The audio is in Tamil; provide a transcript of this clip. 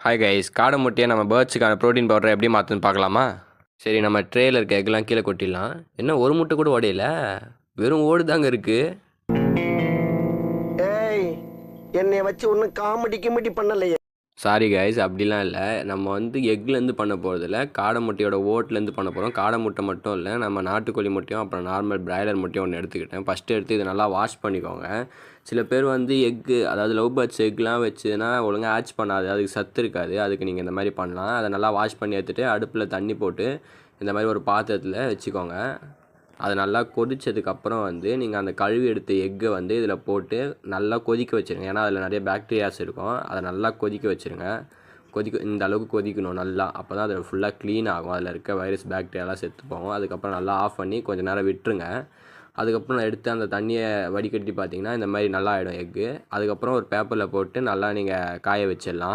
ஹாய் கைஸ், காடை முட்டையை நம்ம பேர்ட்ஸுக்கான ப்ரோட்டீன் பவுடரை எப்படி மாற்றுன்னு பார்க்கலாமா? சரி, நம்ம ட்ரேயில் இருக்க எக்லாம் கீழே கொட்டிடலாம். என்ன ஒரு முட்டை கூட உடையல, வெறும் ஓடுதாங்க இருக்குது. ஏய், என்னை வச்சு ஒன்றும் காமெடி பண்ணலையே. சாரி கைஸ், அப்படிலாம் இல்லை. நம்ம எக்லேருந்து பண்ண போகிறதில்ல, காடை முட்டையோட ஓட்லேருந்து பண்ண போகிறோம். காடை முட்டை மட்டும் இல்லை, நம்ம நாட்டுக்கோழி முட்டையும் அப்புறம் நார்மல் பிராய்லர் முட்டையும் ஒன்று எடுத்துக்கிட்டேன். ஃபஸ்ட்டு எடுத்து இதை நல்லா வாஷ் பண்ணிக்கோங்க. சில பேர் எக்கு, அதாவது லவ் பேர்ட்ஸ் எக்லாம் வச்சுன்னா ஒழுங்காக ஆச் பண்ணாது, அதுக்கு சத்து இருக்காது. அதுக்கு நீங்கள் இந்த மாதிரி பண்ணலாம். அதை நல்லா வாஷ் பண்ணி எடுத்துகிட்டு அடுப்பில் தண்ணி போட்டு இந்த மாதிரி ஒரு பாத்திரத்தில் வச்சுக்கோங்க. அது நல்லா கொதித்ததுக்கப்புறம் நீங்கள் அந்த கழுவி எடுத்த எக்கை இதில் போட்டு நல்லா கொதிக்க வச்சுருங்க. ஏன்னா அதில் நிறைய பாக்டீரியாஸ் இருக்கும். அதை நல்லா கொதிக்க வச்சுருங்க. இந்த அளவுக்கு கொதிக்கணும் நல்லா. அப்போ தான் அதில் ஃபுல்லாக க்ளீன் ஆகும். அதில் இருக்க வைரஸ் பாக்டீரியாலாம் செத்து போகும். அதுக்கப்புறம் நல்லா ஆஃப் பண்ணி கொஞ்சம் நேரம் விட்டுருங்க. அதுக்கப்புறம் நான் எடுத்து அந்த தண்ணியை வடிகட்டி பார்த்தீங்கன்னா இந்த மாதிரி நல்லா ஆகிடும் எக்கு. அதுக்கப்புறம் ஒரு பேப்பரில் போட்டு நல்லா நீங்கள் காய வச்சிடலாம்.